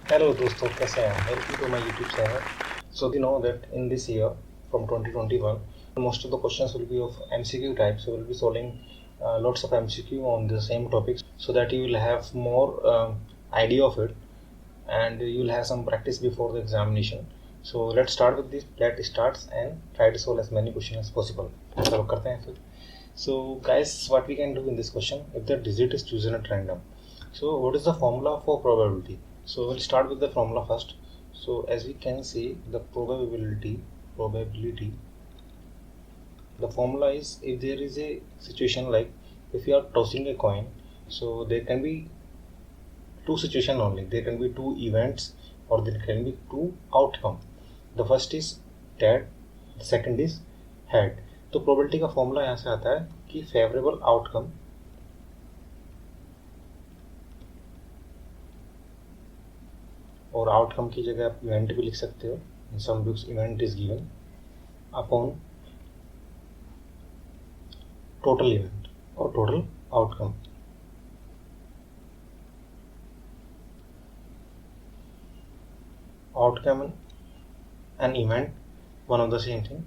Hello दोस्तों, कैसे हैं? Welcome to my YouTube channel. So you know that in this year from 2021, most of the questions will be of MCQ type. So we'll be solving lots of MCQ on the same topics so that you will have more idea of it and you will have some practice before the examination. So let's start with this. Let's start and try to solve as many questions as possible. चलो करते हैं फिर. So guys, what we can do in this question, if the digit is chosen at random, so what is the formula for probability? So we'll start with the formula first. So as we can see, the probability, the formula is, if there is a situation like if you are tossing a coin, so there can be two situations only. There can be two events or there can be two outcome. The first is tail, the second is head. तो probability का formula यहाँ से आता है कि favourable outcome और outcome की जगह आप इवेंट भी लिख सकते हो. In some books event is given upon total event और total outcome. Outcome and event one of the same thing.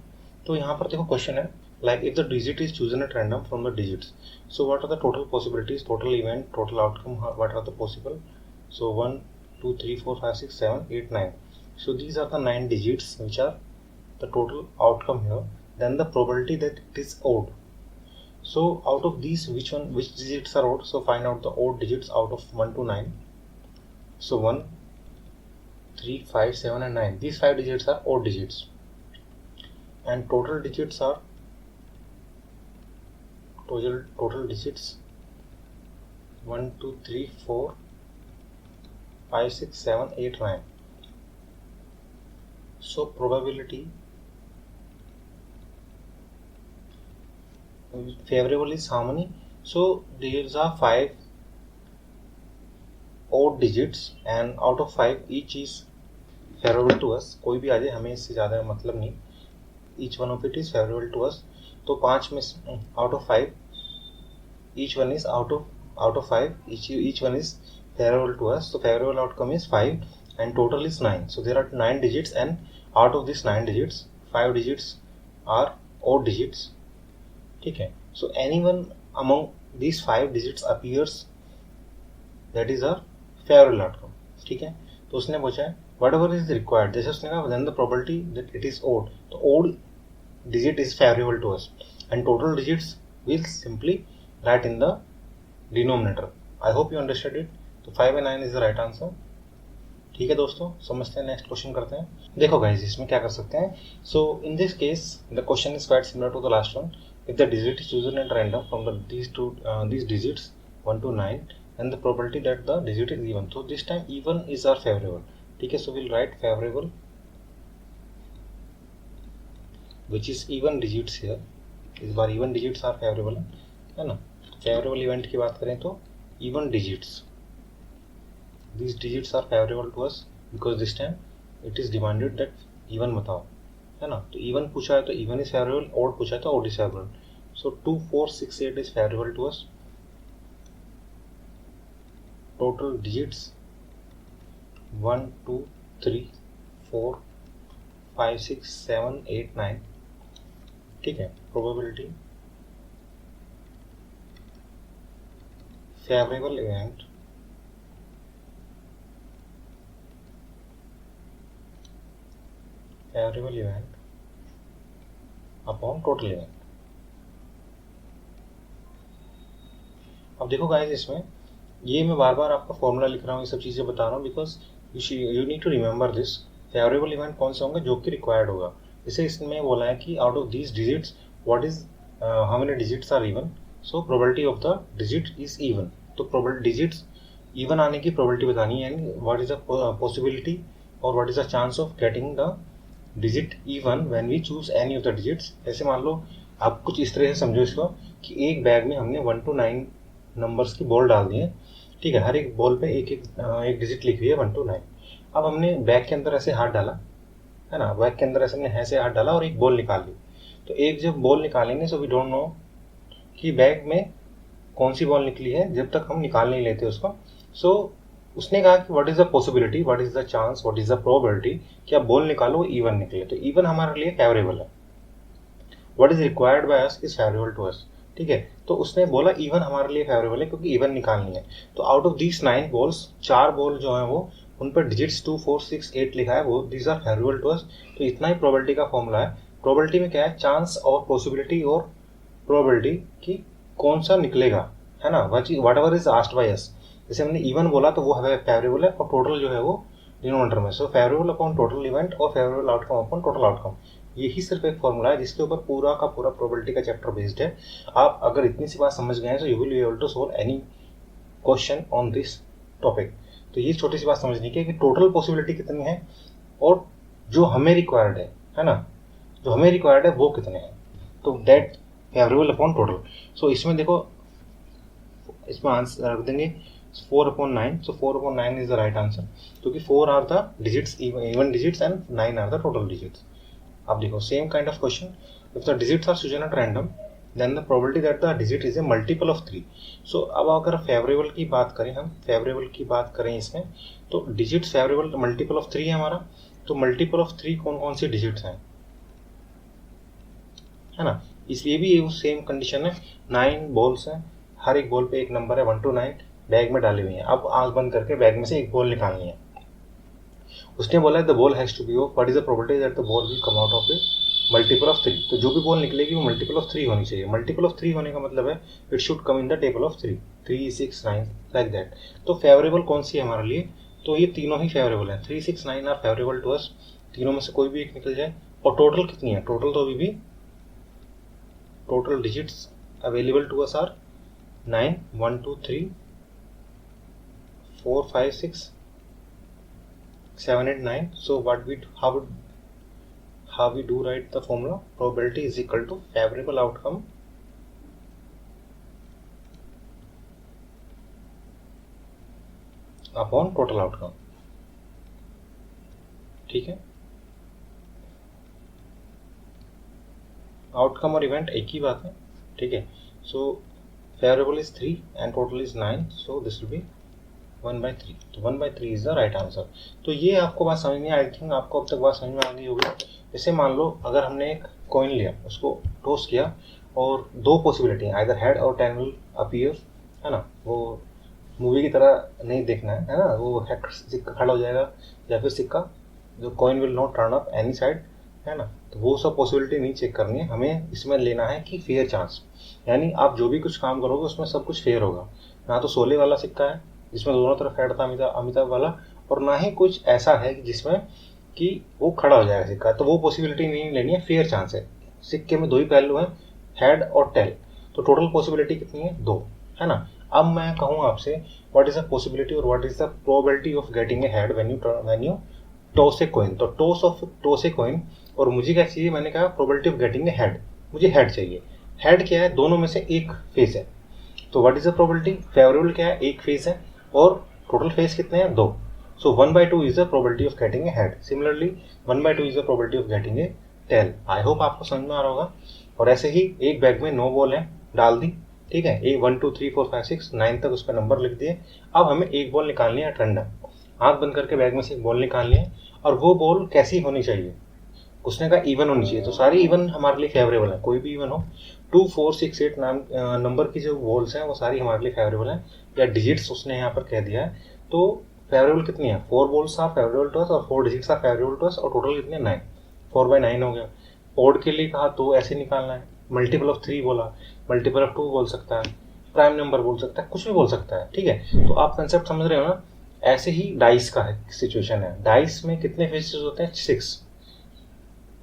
तो यहाँ पर देखो क्वेश्चन है like if the digit is chosen at random from the digits, so what are the total possibilities, total event, total outcome, what are the possible? So 1 2 3 4 5 6 7 8 9. So these are the 9 digits which are the total outcome here. Then the probability that it is odd. So out of these, which digits are odd? So find out the odd digits out of 1 to 9. So 1 3 5 7 and 9, these 5 digits are odd digits and total digits are total digits 1 2 3 4 5 6 7 8 9. So probability favorable is how many? So these are 5 odd digits and out of 5 each is favorable to us. कोई भी आ जाए हमें इससे ज़्यादा मतलब नहीं. Each one of it is favorable to us. तो 5 में out of 5 each one is out of 5 each one is favorable to us. So favorable outcome is 5 and total is 9. So there are 9 digits and out of these 9 digits 5 digits are odd digits. ठीक है. So anyone among these 5 digits appears, that is a favorable outcome. ठीक है. तो उसने पूछा है whatever is required, जैसे उसने कहा then the probability that it is odd, तो odd digit is favorable to us and total digits will simply write in the denominator. I hope you understood it. तो 5 and 9 is the right answer. ठीक है दोस्तों, समझते हैं. Next question करते हैं. देखो गाइस, इसमें क्या कर सकते हैं. So in this case the question is quite similar to the last one. If the digit is chosen at random from these digits 1 to 9 and the probability that the digit is even, so this time even is our favorable. ठीक है. So we'll write favorable which is even digits here. इस बार even digits are favorable है ना. Favourable event की बात करें तो even digits, these digits are favorable to us because this time it is demanded that even बताओ है ना. तो even पूछा है तो even is favorable, odd पूछा है तो odd is favorable. So 2 4 6 8 is favorable to us. Total digits 1 2 3 4 5 6 7 8 9. ठीक है. Probability favorable event upon total event. अब देखो गाइस, इसमें ये मैं बार बार आपका फॉर्मूला लिख रहा हूँ, ये सब चीज़ें बता रहा हूँ because you need to remember this. Favourable event कौन से होंगे जो कि रिक्वायर्ड होगा. जैसे इसमें बोला है कि out of these digits what is how many digits are even. So probability of the digit is even. तो प्रोबेबिलिटी डिजिट्स इवन आने की प्रोबेबिलिटी बतानी है, यानी व्हाट इज द पॉसिबिलिटी और what is the chance of getting the digit even when we choose any of the digits. जैसे मान लो आप कुछ इस तरह से समझो इसको कि एक बैग में हमने 1 to 9 नंबर्स की बॉल डाल दी है. ठीक है. हर एक बॉल पे एक डिजिट लिखी हुई है 1 to 9. अब हमने बैग के अंदर ऐसे हाथ डाला है ना. बैग के अंदर ऐसे हाथ डाला और एक बॉल निकाल ली. तो एक जब बॉल निकालेंगे सो वी डोंट नो कि बैग में कौन सी बॉल निकली है जब तक हम निकाल नहीं लेते उसको. सो उसने कहा कि what is the possibility, what is the chance, what is the probability कि आप बॉल निकालो इवन निकले, तो इवन हमारे लिए फेवरेबल है। What is required by us is favourable to us, ठीक है। तो उसने बोला इवन हमारे लिए फेवरेबल है क्योंकि इवन निकालनी है। तो out of these 9 balls 4 ball जो है वो उन पर डिजिट्स 2, 4, 6, 8 लिखा है, वो these are favourable to us. तो इतना ही प्रोबेबिलिटी का फॉर्मूला है। प्रोबेबिलिटी में क्या है, चांस और पॉसिबिलिटी और प्रोबेबिलिटी कि कौन सा निकलेगा, है ना, what ever is asked by us. जैसे हमने इवन बोला तो वो है फेवरेबल है, और टोटल जो है वो डिनोमिनेटर में, so favourable upon total event और favourable outcome upon total outcome. यही सिर्फ एक फॉर्मूला है जिसके ऊपर पूरा का पूरा प्रोबेबिलिटी का चैप्टर बेस्ड है। आप अगर इतनी सी बात समझ गए हैं तो you will be able to solve any question on this topic. तो ये छोटी सी बात समझनी की कि टोटल पॉसिबिलिटी कितनी है और जो हमें रिक्वायर्ड है ना, जो हमें रिक्वायर्ड है वो कितने हैं, तो दैट फेवरेबल अपॉन टोटल। सो इसमें देखो, इसमें आंसर रख देंगे 4/9, so 4/9 is the right answer, क्योंकि 4 are the digits, even digits, and 9 are the total digits. अब देखो same kind of question, if the digits are chosen at random then the probability that the digit is a multiple of 3. so अब अगर favourable की बात करें, हम favourable की बात करें इसमें, तो डिजिट्स फेवरेबल मल्टीपल ऑफ 3 है हमारा। तो मल्टीपल ऑफ 3 कौन कौन सी डिजिट्स हैं, है ना, इसलिए भी ये सेम कंडीशन है। 9 बॉल्स हैं, हर एक बॉल पे एक नंबर है 1 to 9 बैग में डाली हुई है। अब आंख बंद करके बैग में से एक बॉल निकालनी है। उसने बोला the ball has to be off, what is the probability that the ball will come out of a multiple of 3। तो जो भी बॉल निकलेगी वो मल्टीपल ऑफ 3 होनी चाहिए। मल्टीपल ऑफ 3 होने का मतलब है it should come in the table of 3, 3, 6, 9 like that. तो फेवरेबल कौन सी है हमारे लिए, तो ये तीनों ही फेवरेबल है। 3, 6, 9 आर फेवरेबल टू अस, तीनों में से कोई भी एक निकल जाए। और टोटल कितनी है, टोटल तो अभी भी total digits available to us are 9, 1, 2, 3, 4, 5, 6, 7, 8, 9. So how we do write the formula? Probability is equal to favorable outcome upon total outcome. ठीक है, आउटकम और इवेंट एक ही बात है, ठीक है। So favourable is 3 and total is 9, so this will be 1/3। तो 1/3 is the right answer. तो ये आपको बात समझ में, आई थिंक आपको अब तक बात समझ में आ गई होगी। जैसे मान लो अगर हमने एक कॉइन लिया, उसको टॉस किया और दो पॉसिबिलिटी है, आइदर हेड और टेल विल अपीयर, है ना, वो मूवी की तरह नहीं देखना है ना, वो हेड सिक्का खड़ा हो जाएगा या फिर सिक्का जो coin will not turn up any side, है ना। तो वो सब पॉसिबिलिटी नहीं चेक करनी है, हमें इसमें लेना है कि फेयर चांस, यानी आप जो भी कुछ काम करोगे उसमें सब कुछ फेयर होगा। ना तो सोले वाला सिक्का है जिसमें दोनों तरफ हेड था अमिताभ वाला, और ना ही कुछ ऐसा है जिसमें कि वो खड़ा हो जाएगा सिक्का, तो वो पॉसिबिलिटी नहीं लेनी है, फेयर चांस है। सिक्के में दो ही पहलू हैं, हेड और टेल, तो टोटल पॉसिबिलिटी कितनी है, 2, है ना। अब मैं कहूँ आपसे व्हाट इज द पॉसिबिलिटी और what is the probability of getting a head when you toss a coin. तो टॉस ए कॉइन, और मुझे क्या चाहिए, मैंने कहा probability of getting a head, मुझे हेड चाहिए। हेड क्या है, दोनों में से एक फेस है, तो what is the probability, favourable क्या है, एक फेस है और टोटल फेस कितने हैं, 2। So 1/2 is the probability of getting a head. Similarly 1/2 is the probability of getting a tail. I hope आपको समझ में आ रहा होगा। और ऐसे ही एक बैग में 9 बॉल है, डाल दी, ठीक है, 1, 2, 3, 4, 5, 6, 9 तक उस पर नंबर लिख दिए। अब हमें एक बॉल निकालनी है रैंडम, आंख बंद करके बैग में से एक बॉल निकालनी है, और वो बॉल कैसी होनी चाहिए, उसने कहा इवन होनी चाहिए। तो सारी इवन हमारे लिए फेवरेबल है, कोई भी इवन हो। 2, 4, 6, 8 नंबर की जो बॉल्स हैं वो सारी हमारे लिए फेवरेबल हैं, या डिजिट्स उसने यहाँ पर कह दिया है। तो फेवरेबल कितनी है, 4 balls are favourable to us और 4 digits are favourable to us, और टोटल कितने, 9, 4/9 हो गया। ओड के लिए कहा तो ऐसे निकालना है, मल्टीपल ऑफ 3 बोला, मल्टीपल ऑफ 2 बोल सकता है, प्राइम नंबर बोल सकता है, कुछ भी बोल सकता है, ठीक है। तो आप कंसेप्ट समझ रहे हो ना। ऐसे ही डाइस का है सिचुएशन है, डाइस में कितने फेसेस होते हैं, 6,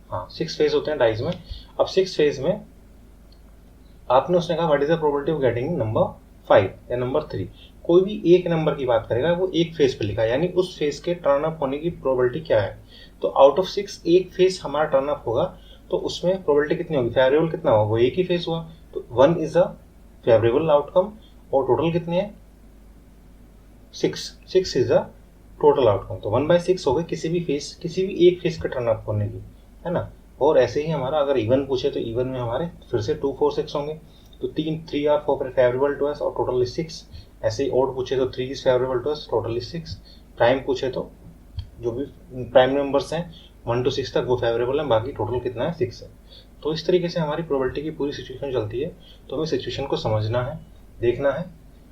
हाँ 6 फेज होते हैं डाइस में। अब 6 फेज में आपने, उसने कहा what is the probability of getting number 5 या नंबर 3, कोई भी एक नंबर की बात करेगा, वो एक फेज पे लिखा है, यानी उस फेज के टर्न अप होने की प्रोबेबिलिटी क्या है। तो आउट ऑफ 6 एक फेज हमारा टर्न अप होगा, तो उसमें प्रोबेबिलिटी कितनी होगी, फेवरेबल कितना होगा, वो एक ही फेज हुआ, तो 1 इज अ फेवरेबल आउटकम, और टोटल कितने हैं, 6 इज अ टोटल आउटकम। तो 1/6 हो गए किसी भी एक फेज का टर्न अप होने की, है ना। और ऐसे ही हमारा अगर इवन पूछे तो इवन में हमारे फिर से 2, 4, 6 होंगे, तो 3 आर 4 फेवरेबल टू अस और टोटल 6, ऐसे ही ओड पूछे तो 3 is favourable to us, total is 6। Prime पूछे तो जो भी प्राइम नंबर्स हैं 1 to 6 तक वो फेवरेबल है, बाकी टोटल कितना है 6 है। तो इस तरीके से हमारी प्रोबेबिलिटी की पूरी सिचुएशन चलती है। तो हमें सिचुएशन को समझना है, देखना है,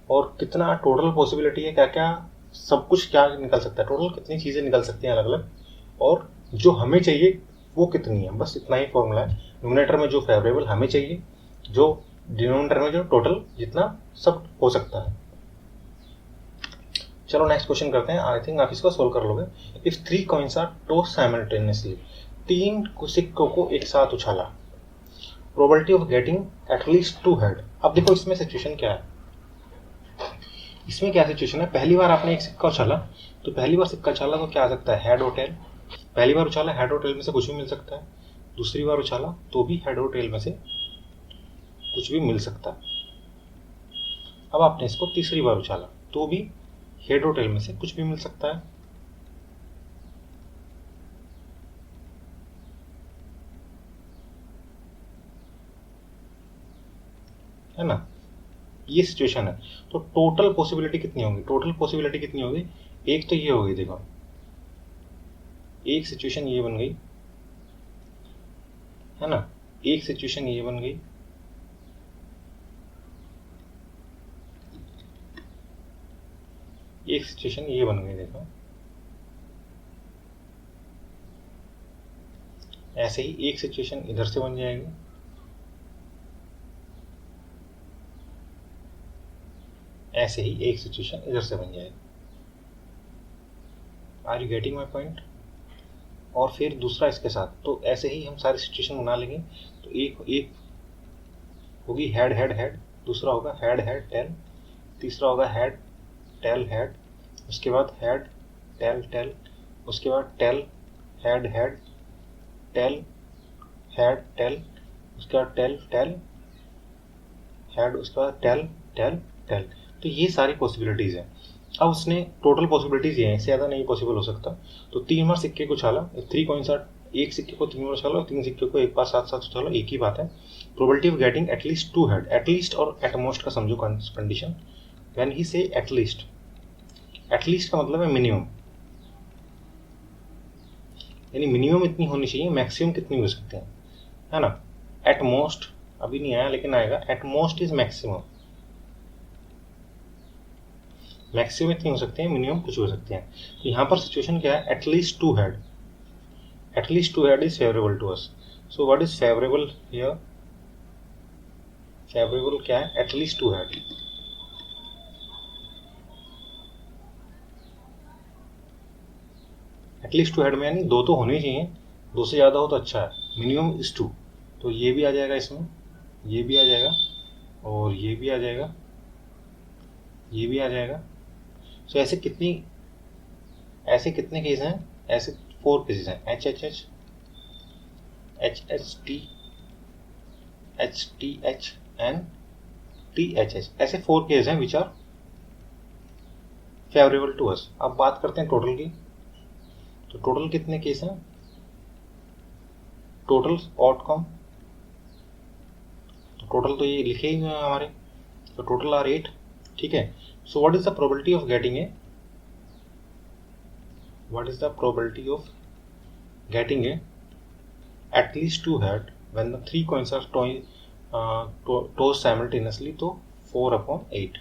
और कितना टोटल पॉसिबिलिटी है, क्या क्या सब कुछ क्या निकल सकता है, टोटल कितनी चीज़ें निकल सकती हैं अलग अलग, और जो हमें चाहिए वो कितनी है। बस इतना ही फॉर्मूला है। न्यूमरेटर में जो फेवरेबल हमें चाहिए, जो डिनोमिनेटर में जो टोटल जितना सब हो सकता है। चलो नेक्स्ट क्वेश्चन करते हैं। आई थिंक आप इसको सोल्व कर लोगे। If 3 coins are tossed simultaneously, 3 सिक्कों को एक साथ उछाला, probability of getting at least 2 head. अब देखो इसमें सिचुएशन क्या है, इसमें क्या सिचुएशन है, पहली बार आपने एक सिक्का उछाला, तो पहली बार सिक्का उछाला तो क्या आ सकता है, हेड और टेल। पहली बार उछाला हेड और टेल में से कुछ भी मिल सकता है, दूसरी बार उछाला तो भी हेड और टेल में से कुछ भी मिल सकता है। अब आपने इसको तीसरी बार उछाला तो भी हेड और टेल में से कुछ भी मिल सकता है ना, ये सिचुएशन है। तो टोटल पॉसिबिलिटी कितनी होगी, टोटल पॉसिबिलिटी कितनी होगी, एक तो ये होगी, देखो एक सिचुएशन ये बन गई है ना, एक सिचुएशन ये बन गई, एक सिचुएशन ये बन गई, देखो ऐसे ही एक सिचुएशन इधर से बन जाएगी, ऐसे ही एक सिचुएशन इधर से बन जाएगी। Are you getting my point. और फिर दूसरा इसके साथ, तो ऐसे ही हम सारी सिचुएशन बना लेंगे। तो एक होगी हेड हेड हेड, दूसरा होगा हेड हेड टेल, तीसरा होगा हेड टेल हेड, उसके बाद हेड टेल टेल, उसके बाद tail head head tail head tail, उसके बाद टेल टेल हेड, उसके बाद टेल टेल टेल। तो ये सारी पॉसिबिलिटीज़ हैं। अब उसने टोटल पॉसिबिलिटीज़ ये हैं, इससे ज़्यादा नहीं पॉसिबल हो सकता। तो 3 बार सिक्के को उछाला, 3 कॉइन्स आर, एक सिक्के को 3 बार उछाला और 3 सिक्के को एक बार साथ साथ उछाला, एक ही बात है। Probability of getting at least 2 head, at least और एटमोस्ट का समझो कंडीशन। व्हेन ही से एटलीस्ट, एटलीस्ट का मतलब है मिनिमम, यानी मिनिमम इतनी होनी चाहिए, मैक्सिमम कितनी हो सकते हैं, है ना। एटमोस्ट अभी नहीं आया लेकिन आएगा, एटमोस्ट इज मैक्सिमम, मैक्सिमम इतनी हो सकते हैं, मिनिमम कुछ हो सकते हैं। तो यहाँ पर सिचुएशन क्या है, at least 2 head, at least 2 head is favourable to us. So what is favourable here, favourable क्या है, एटलीस्ट 2 हेड। एटलीस्ट 2 हेड में यानी 2 तो होने चाहिए, 2 से ज़्यादा हो तो अच्छा है, मिनिमम इज 2। तो ये भी आ जाएगा इसमें, ये भी आ जाएगा, और ये भी आ जाएगा, ये भी आ जाएगा। सो ऐसे कितने केस हैं, ऐसे 4 केसेस हैं, H H H, H H T, H T H and T H H, ऐसे 4 केस हैं which are favourable to us. अब बात करते हैं टोटल की। तो टोटल कितने केस हैं, टोटल आउटकम, तो टोटल तो ये लिखे ही हुए हैं हमारे, तो टोटल आर 8, ठीक है। सो what is the probability of getting A, what is the probability of getting a at least 2 head when the 3 coins are tossed simultaneously, तो 4/8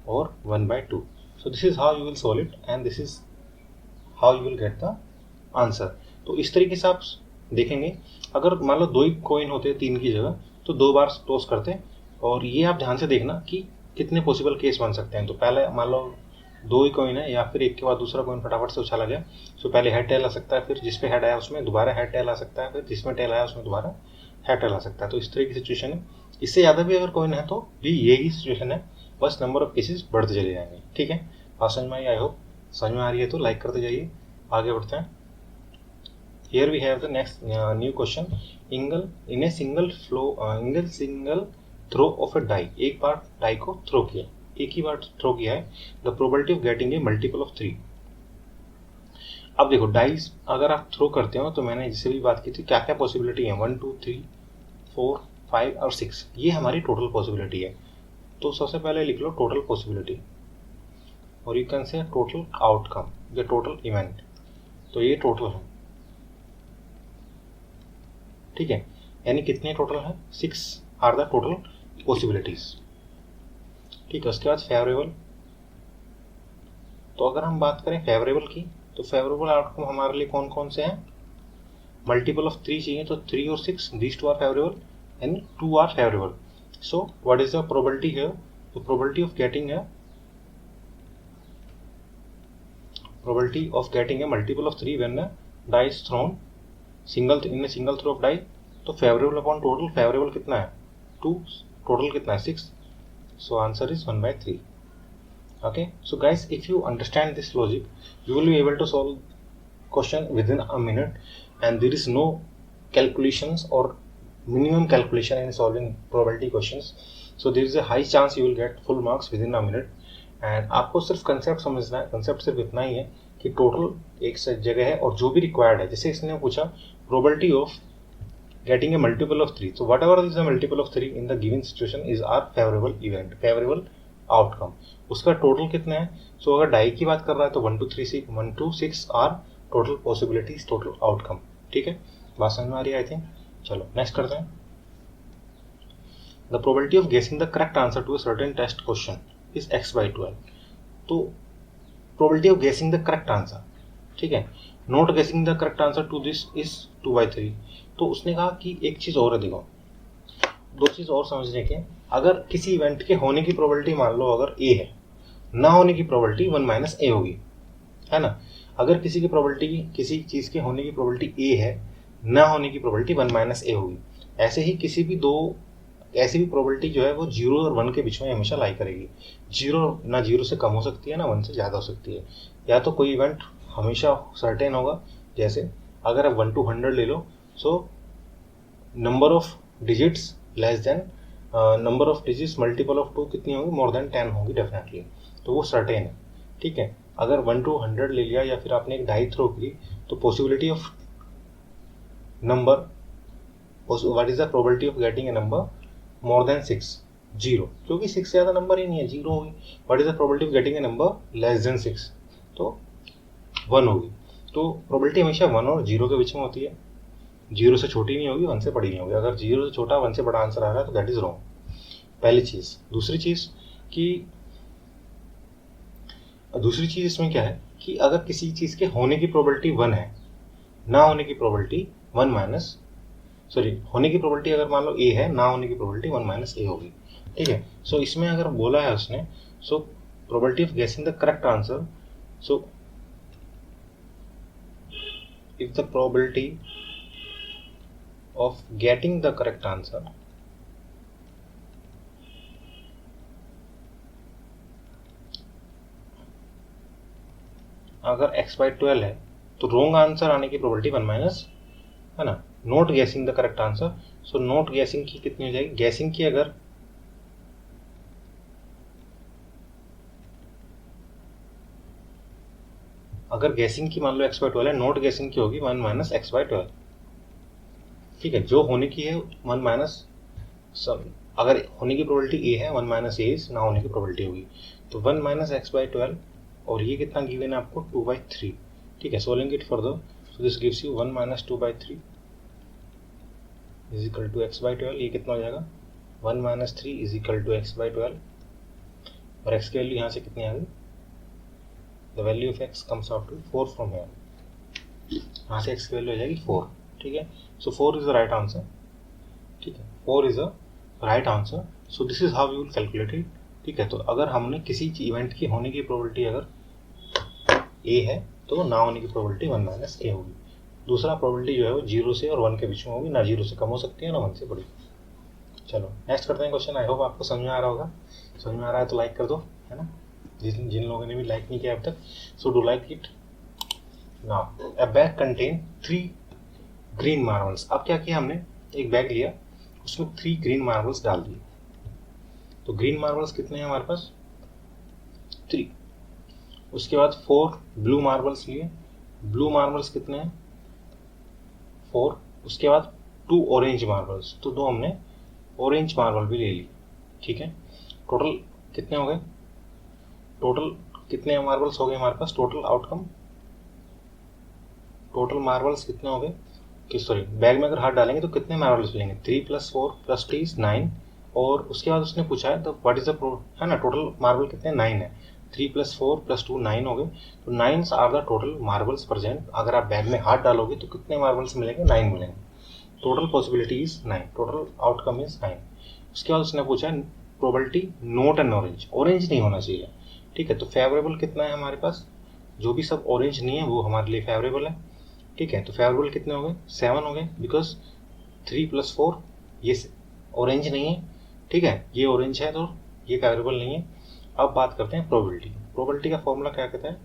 or 1/2. So this is how you will solve it and this is how you will get the answer. तो इस तरीके से आप देखेंगे, अगर मान लो 2 ही coin होते 3 की जगह तो 2 बार टॉस करते, और ये आप ध्यान से देखना कि कितने पॉसिबल केस बन सकते हैं। तो पहले मान लो 2 ही कॉइन है, या फिर एक के बाद दूसरा कॉइन फटाफट से उछाला गया, तो पहले हेड टेल आ सकता है, फिर जिसपे हेड आया उसमें दोबारा हेड टेल आ सकता है, फिर जिसमें टेल आया उसमें दोबारा हेड टेल आ सकता है। तो इस तरह की सिचुएशन है। इससे ज़्यादा भी अगर कॉइन है तो भी यही सिचुएशन है, बस नंबर ऑफ केसेस बढ़ते चले जाएंगे, ठीक है। बात समझ में आई होप, समझ में आ रही है तो लाइक करते जाइए, आगे बढ़ते हैं। Here we have the next new question. In a single throw of a die, एक बार डाई को थ्रो किया, एक ही बार थ्रो किया है, the probability of getting A multiple of 3। अब देखो डाइस अगर आप थ्रो करते हो, तो मैंने जिससे भी बात की थी क्या क्या पॉसिबिलिटी है, 1 2 3 4 5 और 6, ये हमारी टोटल पॉसिबिलिटी है। तो सबसे पहले लिख लो टोटल पॉसिबिलिटी, और you can say total outcome या टोटल इवेंट। तो ये टोटल है, ठीक है, यानी कितने टोटल है, 6 आर द टोटल पॉसिबिलिटीज, ठीक है। उसके बाद फेवरेबल, तो अगर हम बात करें फेवरेबल की, तो फेवरेबल आउटकम हमारे लिए कौन कौन से हैं, मल्टीपल ऑफ 3 चाहिए, तो 3 और 6 these 2 are favourable and 2 are favourable. So what is the probability here, the probability of getting a multiple of 3 when a die is thrown in a single throw of die। तो favourable upon total, favourable कितना है 2, total कितना है 6, so answer is 1/3। Okay, so guys, if you understand this logic, you will be able to solve question within a minute, and there is no calculations or minimum calculation in solving probability questions, so there is a high chance you will get full marks within a minute। and आपको सिर्फ concept समझना है, concept सिर्फ इतना ही है कि total एक जगह है और जो भी रिक्वायर्ड है, जैसे इसने पूछा probability of getting a multiple of 3, so whatever is the multiple of 3 in the given situation is our favorable event, favorable outcome। उसका टोटल कितना है, सो अगर डाई की बात कर रहा है तो 1 to 6 are total possibilities, total outcome, ठीक है, बात समझ में आ रही है आई थिंक। चलो नेक्स्ट करते हैं, the probability of guessing the correct answer to a certain test question is x/12। तो probability of guessing the correct answer, ठीक है, not guessing the correct answer to this is 2/3। तो उसने कहा कि एक चीज और है, देखो दो चीज और समझने के, अगर किसी इवेंट के होने की प्रोबेबिलिटी मान लो अगर a है, ना होने की प्रोबेबिलिटी 1 - a होगी, है ना। अगर किसी की प्रोबेबिलिटी, किसी चीज के होने की प्रोबेबिलिटी a है, ना होने की प्रोबेबिलिटी 1 - a होगी। ऐसे ही किसी भी दो ऐसी भी प्रोबेबिलिटी जो है वो 0 और 1 के बीच में हमेशा लाई करेगी। 0 ना 0 से कम हो सकती है, ना 1 से ज़्यादा हो सकती है। या तो कोई इवेंट हमेशा सर्टेन होगा, जैसे अगर आप 1 to 100 ले लो, so number of digits less than number of digits multiple of 2 कितनी होगी, मोर देन 10 होगी डेफिनेटली, तो वो सर्टेन है, ठीक है। अगर 1 to 100 ले लिया, या फिर आपने एक डाई थ्रो की, तो possibility of number, what is the probability of getting A number more than 6, 0, क्योंकि 6 से ज़्यादा नंबर ही नहीं है, 0 होगी। What is the probability of getting A number less than 6, तो 1 होगी। तो प्रोबेबिलिटी हमेशा 1 और 0 के बीच में होती है, 0 से छोटी नहीं होगी, 1 से बड़ी नहीं होगी। अगर 0 से छोटा 1 से बड़ा आंसर आ रहा है तो दैट इज रॉन्ग, पहली चीज़। दूसरी चीज़ इसमें क्या है कि अगर किसी चीज़ के होने की प्रोबेबिलिटी 1 है, ना होने की प्रोबेबिलिटी होने की प्रोबेबिलिटी अगर मान लो a है, ना होने की प्रोबेबिलिटी 1 - a होगी, ठीक है। सो इसमें अगर बोला है उसने, सो probability of guessing the correct answer, so if the probability of getting the correct answer अगर x/12 है, तो रॉन्ग आंसर आने की प्रोबेबिलिटी 1 है ना। Not guessing the correct answer, so not गेसिंग की कितनी हो जाएगी, गेसिंग की अगर गेसिंग की मान लो x/12 है, नॉट गेसिंग की होगी 1 - x/12, ठीक है। जो होने की है 1 - अगर होने की प्रोबेबिलिटी a है, 1 - a ना होने की प्रोबेबिलिटी होगी, तो 1 - x/12, और ये कितना गिवन है आपको 2/3, ठीक है। Solving it further, so this gives you 1 - 2/3 is equal to x/12। ये कितना हो जाएगा 1 - 3 इज इक्वल टू x/12, और x की वैल्यू यहाँ से कितनी आ गई, the value of x comes out to 4 from here, यहाँ से x की वैल्यू हो जाएगी 4, ठीक है। सो 4 इज द राइट आंसर, ठीक है, 4 is the right answer. So this is how you will calculate it, ठीक है। तो अगर हमने किसी इवेंट की होने की प्रोबेबिलिटी अगर a है, तो ना होने की प्रोबेबिलिटी 1 - a होगी। दूसरा प्रोबेबिलिटी जो है वो 0 से और 1 के बीच में होगी, ना 0 से कम हो सकती है, ना 1 से बड़ी। चलो नेक्स्ट करते हैं क्वेश्चन। आई होप आपको समझ में आ रहा होगा, समझ में आ रहा है तो लाइक कर दो, है ना, जिन लोगों ने भी लाइक नहीं किया अब तक, so do like it now. A bag contain 3 green marbles. अब क्या किया हमने, एक बैग लिया, उसमें 3 ग्रीन मार्बल्स डाल दिए। तो ग्रीन मार्बल्स कितने हैं हमारे पास 3। उसके बाद 4 ब्लू मार्बल्स लिए, ब्लू मार्बल्स कितने हैं 4। उसके बाद 2 ऑरेंज मार्बल्स, तो 2 हमने ऑरेंज मार्बल भी ले ली, ठीक है। टोटल कितने हो गए, टोटल कितने मार्बल्स हो गए हमारे पास, टोटल आउटकम, टोटल मार्बल्स कितने हो गए कि सॉरी बैग में अगर हाथ डालेंगे तो कितने मार्बल्स मिलेंगे, 3 + 4 + 3 = 9। और उसके बाद उसने पूछा है तो व्हाट इज द है ना, टोटल मार्बल कितने 9 है, 3 + 4 + 2 9 हो गए। तो 9 are the total marbles present. अगर आप बैग में हाथ डालोगे तो कितने मार्बल्स मिलेंगे, 9 मिलेंगे। Total possibility is 9, total outcome is 9। उसके बाद उसने पूछा probability not an orange, orange नहीं होना चाहिए, ठीक है। तो फेवरेबल कितना है हमारे पास, जो भी सब ऑरेंज नहीं है वो हमारे लिए फेवरेबल है, ठीक है। तो फेवरेबल कितने हो गए, 7 हो गए, बिकॉज 3 + 4 ये ऑरेंज नहीं है, ठीक है, ये ऑरेंज है तो ये फेवरेबल नहीं है। अब बात करते हैं प्रोबेबिलिटी। प्रोबेबिलिटी का फॉर्मूला क्या कहता है,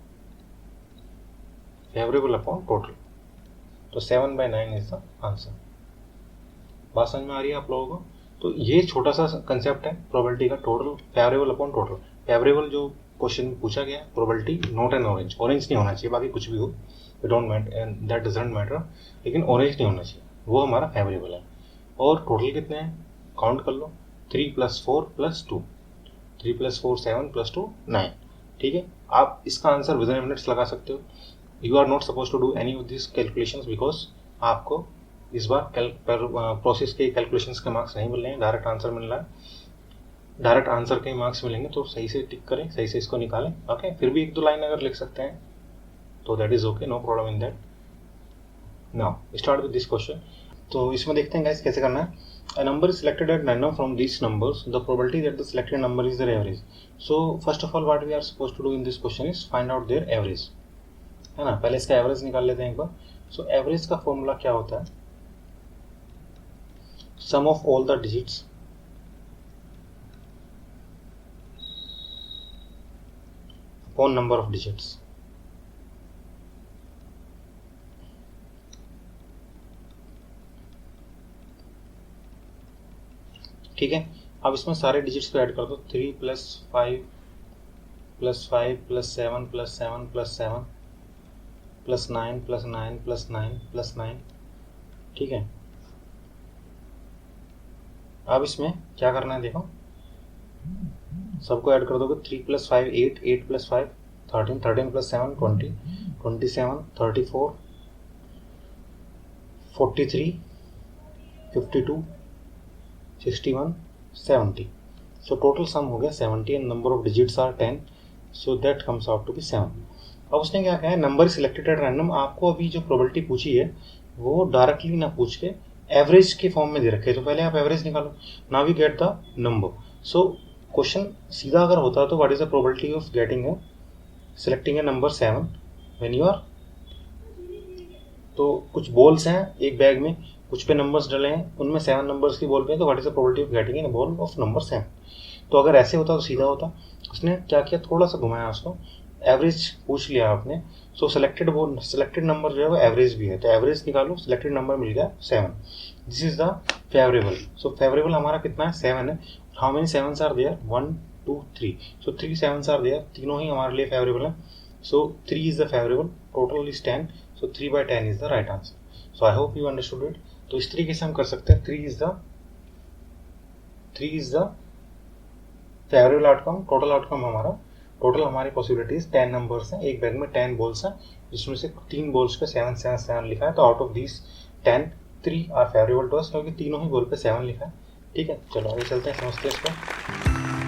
फेवरेबल अपॉन टोटल। तो 7/9 इज द आंसर। बात समझ में आ रही है आप लोगों को। तो ये छोटा सा कंसेप्ट है प्रोबेबिलिटी का, total favourable upon total. Favourable जो क्वेश्चन में पूछा गया, probability not an orange, orange नहीं होना चाहिए, बाकी कुछ भी हो don't matter, that doesn't matter, लेकिन ऑरेंज नहीं होना चाहिए, वो हमारा फेवरेबल है। और टोटल कितने हैं काउंट कर लो, 3 + 4 + 2, 3 + 4 7 + 2 9, ठीक है। आप इसका आंसर विद इन मिनट्स लगा सकते हो। You are not suppose to do any of this calculations because आपको इस बार प्रोसेस के कैलकुलेशंस के मार्क्स नहीं मिल रहे हैं, डायरेक्ट आंसर मिल रहा है, डायरेक्ट आंसर के मार्क्स मिलेंगे। तो सही से टिक करें, सही से इसको निकालें, ओके। फिर भी 1-2 लाइन अगर लिख सकते हैं तो that is okay, no problem in that. Now start with this question. तो इसमें देखते हैं गाइस कैसे करना है। A number is selected at random from these numbers. The probability that the selected number is their average. So first of all, what we are supposed to do in this question is find out their average, है ना। पहले इसका average निकाल लेते हैं एक बार। So average का formula क्या होता है, sum of all the digits upon number of digits, ठीक है। अब इसमें सारे डिजिट्स को ऐड कर दो, 3 + 5 + 5 + 7 + 7 + 7 + 9 + 9 + 9 + 9, ठीक है। अब इसमें क्या करना है देखो, सबको ऐड कर दोगे, 3 + 5 8, 8 + 5 13, 13 + 7 20, 27 34 43 52 61 70। सो टोटल सम हो गया 70 and number of digits are 10, so that comes out to be 7। अब उसने क्या कहा है, नंबर सिलेक्टेड एट रैंडम। आपको अभी जो प्रोबेबिलिटी पूछी है वो डायरेक्टली ना पूछ के एवरेज के फॉर्म में दे रखे है, तो पहले आप एवरेज निकालो, now we get the number. So question सीधा अगर होता तो what is the probability of getting a selecting a number 7 when you are, तो कुछ बॉल्स हैं एक बैग में, कुछ पे नंबर्स डले हैं, उनमें 7 नंबर्स की बॉल पे है, तो what is the probability of getting A ball of number 7। तो अगर ऐसे होता तो सीधा होता, उसने क्या किया, थोड़ा सा घुमाया उसको, एवरेज पूछ लिया आपने। सो सिलेक्टेड नंबर जो है वो एवरेज भी है, तो एवरेज निकालो, सिलेक्टेड नंबर मिल गया 7, this is the favourable. So favourable हमारा कितना है, 7 है। How many 7s are there, 1 2 3, so 3 7s are there, तीनों ही हमारे लिए फेवरेबल है। So 3 is the favourable, total is 10, so 3/10 is the right answer. So I hope you understood it. तो इस तरीके से हम कर सकते हैं, 3 is the favourable outcome. Total outcome हमारा, टोटल हमारी पॉसिबिलिटीज 10 नंबर्स हैं, एक बैग में 10 बॉल्स हैं, जिसमें से 3 बॉल्स पे 7 7 7 लिखा है। तो out of this 10 3 are favourable to us, क्योंकि तीनों ही बॉल पे 7 लिखा है, ठीक है। चलो आगे चलते हैं, समझते हैं इसको।